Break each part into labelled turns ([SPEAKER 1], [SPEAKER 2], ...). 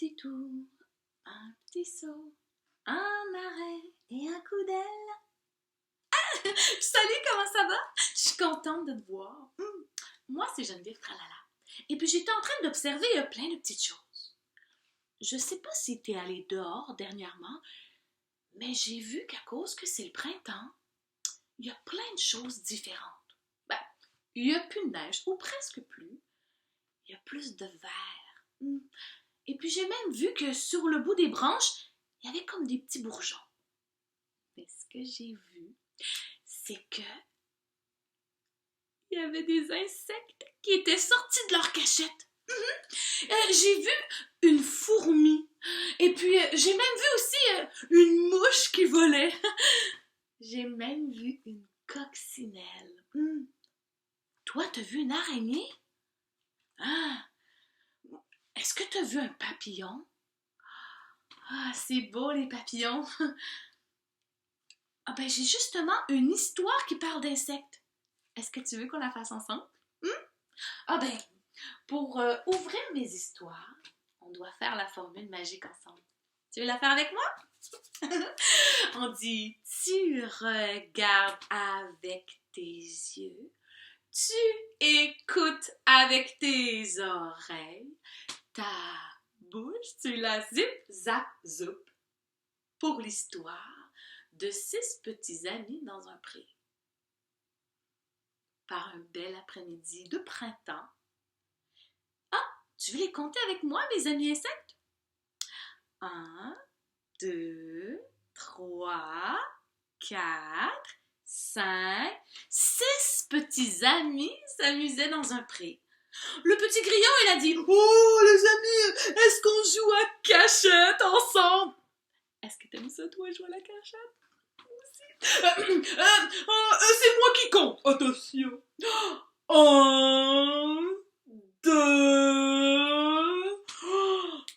[SPEAKER 1] petit tour, un petit saut, un arrêt et un coup d'aile. Ah! Salut, comment ça va? Je suis contente de te voir. Moi, c'est Geneviève Tralala. Et puis, j'étais en train d'observer plein de petites choses. Je sais pas si t'es allée dehors dernièrement, mais j'ai vu qu'à cause que c'est le printemps, il y a plein de choses différentes. Ben, il n'y a plus de neige, ou presque plus. Il y a plus de vert. Et puis j'ai même vu que sur le bout des branches, il y avait comme des petits bourgeons. Mais ce que j'ai vu, c'est que il y avait des insectes qui étaient sortis de leur cachette. J'ai vu une fourmi. Et puis j'ai même vu aussi une mouche qui volait. J'ai même vu une coccinelle. Toi, t'as vu une araignée? Ah! Est-ce que t'as vu un papillon? Ah, c'est beau les papillons! Ah ben, j'ai justement une histoire qui parle d'insectes. Est-ce que tu veux qu'on la fasse ensemble? Ah ben, pour ouvrir mes histoires, on doit faire la formule magique ensemble. Tu veux la faire avec moi? On dit, tu regardes avec tes yeux, tu écoutes avec tes oreilles, ta bouche, tu la zip, zap, zoup, pour l'histoire de 6 petits amis dans un pré. Par un bel après-midi de printemps. Ah, tu veux les compter avec moi, mes amis insectes? 1, 2, 3, 4, 5, 6 petits amis s'amusaient dans un pré. Le petit grillon, il a dit « Oh, les amis, est-ce qu'on joue à cachette ensemble? » Est-ce que t'aimes ça, toi, jouer à la cachette? C'est moi qui compte. Attention. 1, 2,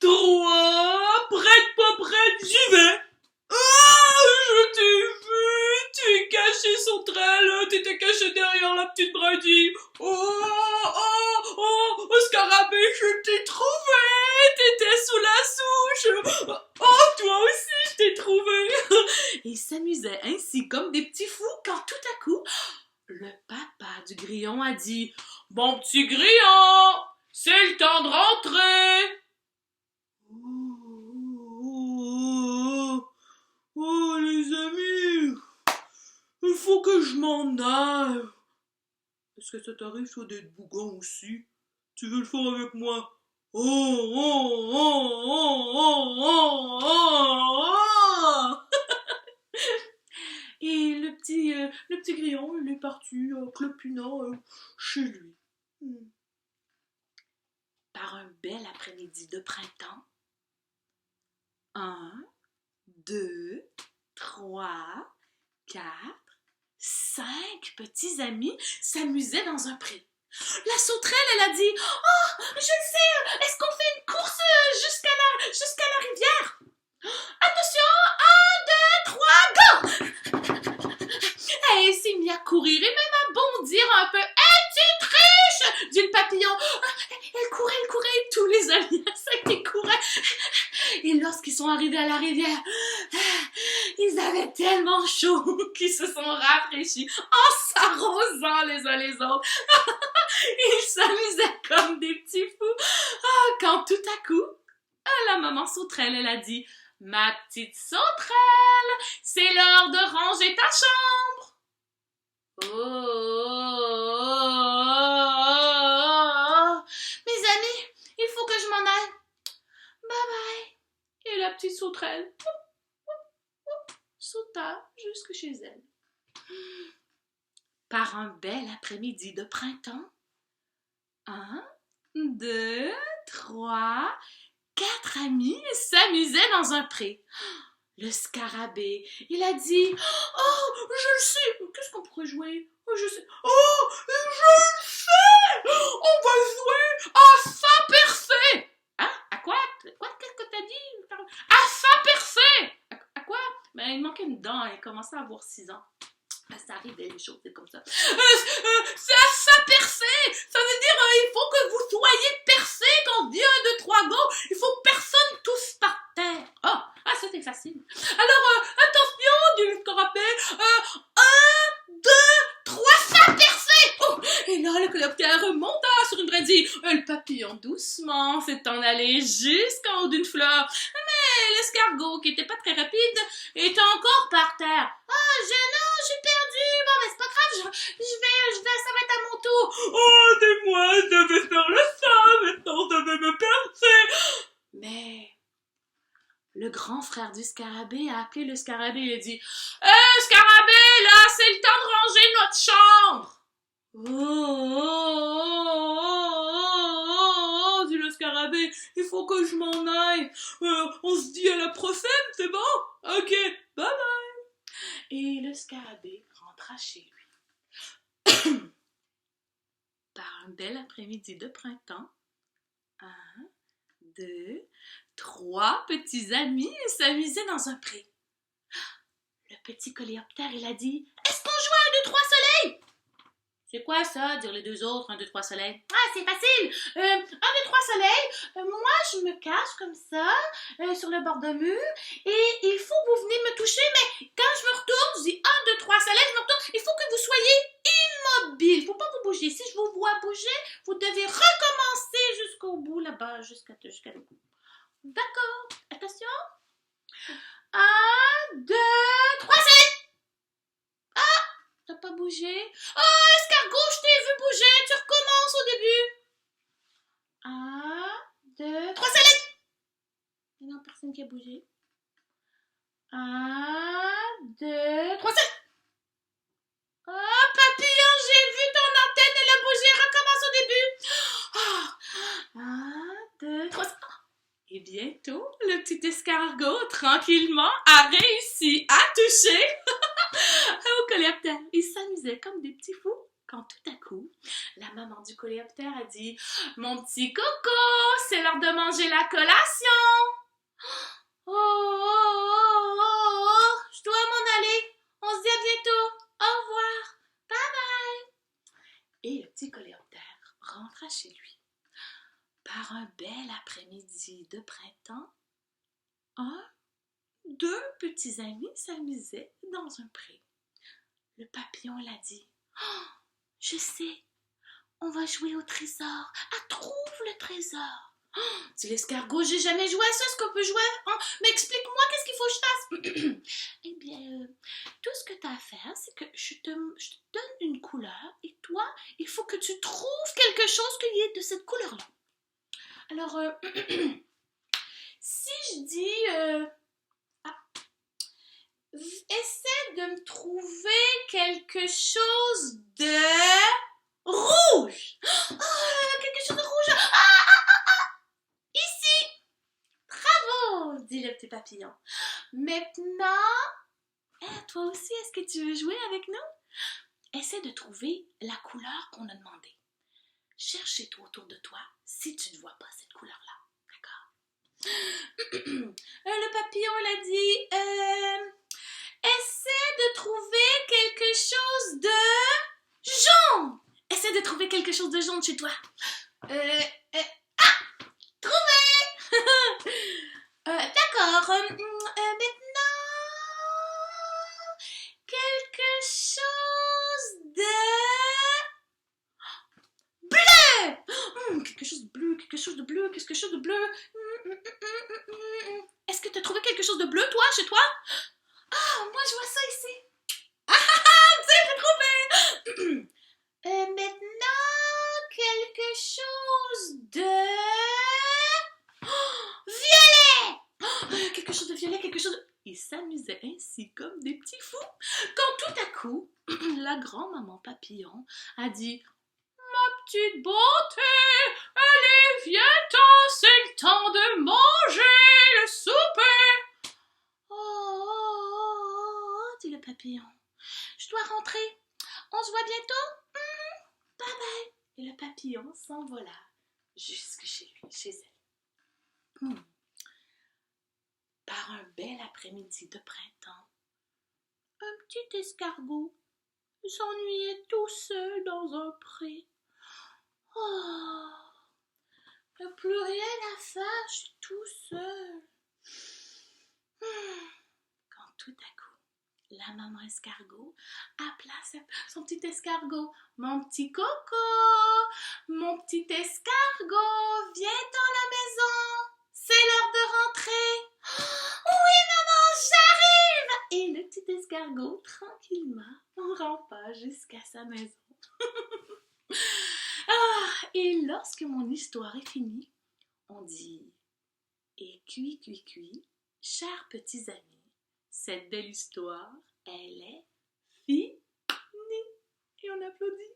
[SPEAKER 1] 3. Prête, pas prête, j'y vais. Je t'ai vu. Tu es caché sauterelle. T'étais caché derrière la petite brindille. Scarabée, je t'ai trouvé. T'étais sous la souche. Toi aussi, je t'ai trouvé. Et ils s'amusaient ainsi comme des petits fous quand tout à coup, le papa du grillon a dit « Mon petit grillon, c'est le temps de rentrer. » Oh, les amis, il faut que je m'en aille. Est-ce que ça t'arrive, toi, d'être bougon aussi? Tu veux le faire avec moi? Et le petit grillon, il est parti clopinant chez lui. Par un bel après-midi de printemps. 1, 2, 3, 4, 5 petits amis s'amusaient dans un pré. La sauterelle, elle a dit « Oh, je le sais, est-ce qu'on fait une course jusqu'à la rivière? Attention, 1, 2, 3, go! » Elle s'est mise à courir et même à bondir un peu. « Hey, tu triches! » dit le papillon. Elle courait, tous les amis insectes, ils couraient. Et lorsqu'ils sont arrivés à la rivière, ils avaient tellement chaud qu'ils se sont rafraîchis en s'arrosant les uns les autres. Ils s'amusaient comme des petits fous. Quand tout à coup, la maman sauterelle, elle a dit « Ma petite sauterelle, c'est l'heure de ranger ta chambre. » Mes amis, il faut que je m'en aille. Bye bye. Et la petite sauterelle sauta jusque chez elle. Par un bel après-midi de printemps. 1, 2, 3, 4 amis s'amusaient dans un pré. Le scarabée, il a dit « Oh, je le sais, qu'est-ce qu'on pourrait jouer? Je sais. Oh, je le sais! On va jouer à ça parfait! » Hein? À quoi? Qu'est-ce que t'as dit? À ça parfait! À quoi? Ben, il manquait une dent, elle commençait à avoir 6 ans. Ça arrive des choses, c'est comme ça. C'est à ça percer! Ça veut dire il faut que vous soyez percé quand on dit 1, 2, 3, go! Il faut que personne facile. Alors, attention, dit le scarabée. 1, 2, 3, ça percé! Oh! Et là, le coléoptère remonta sur une brindille. Le papillon, doucement, s'est en allé jusqu'en haut d'une fleur. Mais l'escargot, qui était pas très rapide, était encore par terre. Ah, non, j'ai perdu. Bon, mais c'est pas grave, ça va être à mon tour. Oh, dis-moi, je devais faire le ça, maintenant je devais me percer. Mais le grand frère du scarabée a appelé le scarabée et a dit scarabée, là, c'est le temps de ranger notre chambre. Oh, dit le scarabée, il faut que je m'en aille. On se dit à la prochaine, c'est bon? Ok, bye bye. Et le scarabée rentra chez lui. Par un bel après-midi de printemps, 1, 2, 3 petits amis s'amusaient dans un pré. Le petit coléoptère, il a dit « Est-ce qu'on joue à 1, 2, 3 soleil ?» « C'est quoi ça ?» dirent les deux autres, 1, 2, 3 soleil. « Ah, c'est facile 1, 2, 3 soleil, moi je me cache comme ça, sur le bord d'un mur, et il faut que vous veniez me toucher, mais quand je me retourne, je dis 1, 2, 3 soleil, je me retourne, il faut que vous soyez immobile, il ne faut pas vous bouger. Si je vous vois bouger, vous devez recommencer jusqu'au bout, là-bas, jusqu'à le bout. D'accord, attention. 1, 2, 3, soleil. T'as pas bougé? Oh, escargot, je t'ai vu bouger. Tu recommences au début. 1, 2, 3, soleil. Il n'y a personne qui a bougé. 1, 2, 3, soleil. Oh, papillon, j'ai vu ton antenne, elle a bougé. Recommence au début. 1, 2, 3, soleil. Et bientôt, le petit escargot, tranquillement, a réussi à toucher au coléoptère. Ils s'amusaient comme des petits fous quand tout à coup, la maman du coléoptère a dit « Mon petit coco, c'est l'heure de manger la collation. » Oh, je dois m'en aller. On se dit à bientôt. Au revoir. Bye bye. Et le petit coléoptère rentra chez lui. Par un bel après-midi de printemps, 1, 2 petits amis s'amusaient dans un pré. Le papillon l'a dit. Oh, je sais, on va jouer au trésor. Ah, trouve le trésor. Oh, dit l'escargot, j'ai jamais joué à ça, est-ce qu'on peut jouer? Oh, mais explique-moi, qu'est-ce qu'il faut que je fasse? Eh bien, tout ce que tu as à faire, c'est que je te donne une couleur et toi, il faut que tu trouves quelque chose qui est de cette couleur-là. Alors, si je dis... essaie de me trouver quelque chose de rouge. Oh, quelque chose de rouge. Ici. Bravo, dit le petit papillon. Maintenant, toi aussi, est-ce que tu veux jouer avec nous? Essaie de trouver la couleur qu'on a demandée. Cherche tout autour de toi si tu ne vois pas cette couleur-là. D'accord? Le papillon l'a dit... essaie de trouver quelque chose de jaune. Essaie de trouver quelque chose de jaune chez toi. Trouvé. D'accord. Maintenant, quelque chose de bleu. Quelque chose de bleu, quelque chose de bleu, quelque chose de bleu. Est-ce que tu as trouvé quelque chose de bleu, toi, chez toi? Ah, moi, je vois ça ici. J'ai trouvé. Maintenant, quelque chose de violet. Quelque chose de violet, quelque chose de... Ils s'amusaient ainsi comme des petits fous. Quand tout à coup, la grand-maman papillon a dit « Ma petite beauté, allez, viens-t'en, c'est le temps de manger le souper. » Oh, dit le papillon. Je dois rentrer. On se voit bientôt? Bye bye. Et le papillon s'envola jusque chez lui, chez elle. Par un bel après-midi de printemps, un petit escargot s'ennuyait tout seul dans un pré. Oh, il n'y a plus rien à faire, je suis tout seul. tout à coup, la maman escargot appela son petit escargot. Mon petit coco, mon petit escargot, viens dans la maison, c'est l'heure de rentrer. Oui, maman, j'arrive! Et le petit escargot, tranquillement, rampa jusqu'à sa maison. Et lorsque mon histoire est finie, on dit « Et cuit, chers petits amis, cette belle histoire, elle est finie. » Et on applaudit.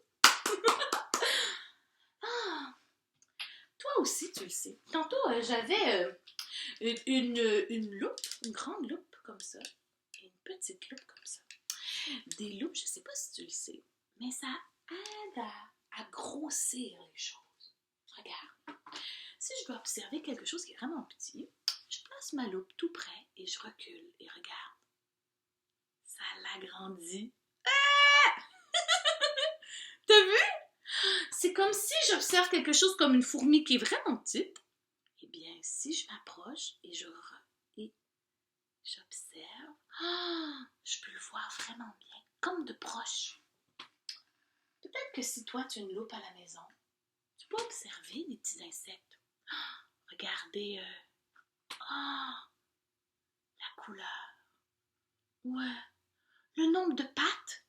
[SPEAKER 1] Toi aussi, tu le sais. Tantôt, j'avais une loupe, une grande loupe comme ça, et une petite loupe comme ça. Des loupes, je ne sais pas si tu le sais, mais ça aide à grossir les choses. Regarde, si je dois observer quelque chose qui est vraiment petit, je place ma loupe tout près et je recule et regarde. Ça l'agrandit. Ah! T'as vu? C'est comme si j'observe quelque chose comme une fourmi qui est vraiment petite. Eh bien, si je m'approche et j'observe, je peux le voir vraiment bien, comme de proche. Peut-être que si toi, tu as une loupe à la maison, tu peux observer les petits insectes. Regardez la couleur. Ouais. Le nombre de pattes.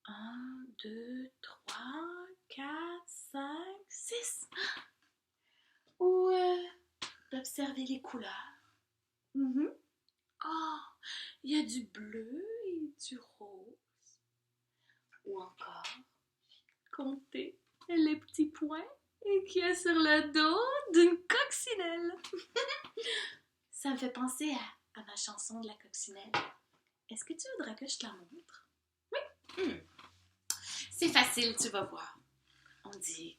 [SPEAKER 1] 1, 2, 3, 4, 5, 6. Ou d'observer les couleurs. Il y a du bleu et du rose. Ou encore, compter les petits points qu'il y a sur le dos d'une coccinelle. Ça me fait penser à ma chanson de la coccinelle. Est-ce que tu voudrais que je te la montre? Oui. C'est facile, tu vas voir. On dit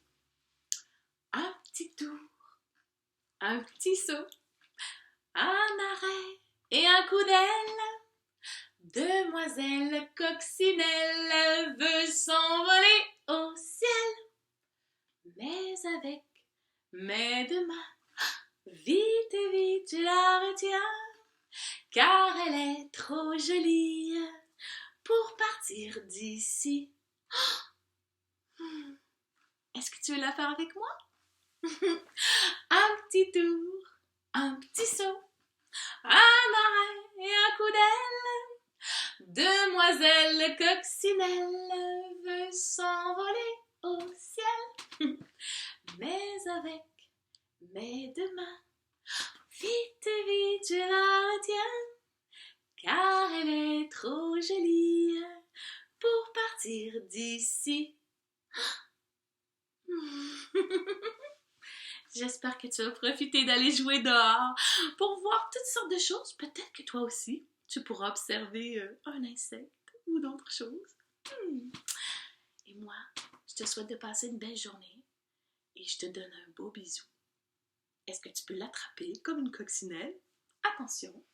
[SPEAKER 1] un petit tour, un petit saut, un arrêt et un coup d'aile. Demoiselle coccinelle veut s'envoler au ciel. Mais avec mes deux mains, vite et vite je la retiens, car elle est trop jolie pour partir d'ici. Est-ce que tu veux la faire avec moi? Un petit tour, un petit saut, un arrêt et un coup d'aile. Demoiselle coccinelle veut s'envoler au ciel. Mais avec mes deux mains, vite et vite je la retiens, car elle est trop jolie pour partir d'ici. J'espère que tu vas profiter d'aller jouer dehors pour voir toutes sortes de choses. Peut-être que toi aussi, tu pourras observer un insecte ou d'autres choses. Et moi, je te souhaite de passer une belle journée et je te donne un beau bisou. Est-ce que tu peux l'attraper comme une coccinelle? Attention!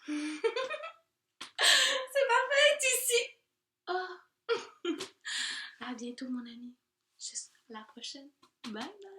[SPEAKER 1] C'est parfait, ici! À bientôt, mon ami. À la prochaine. Bye bye!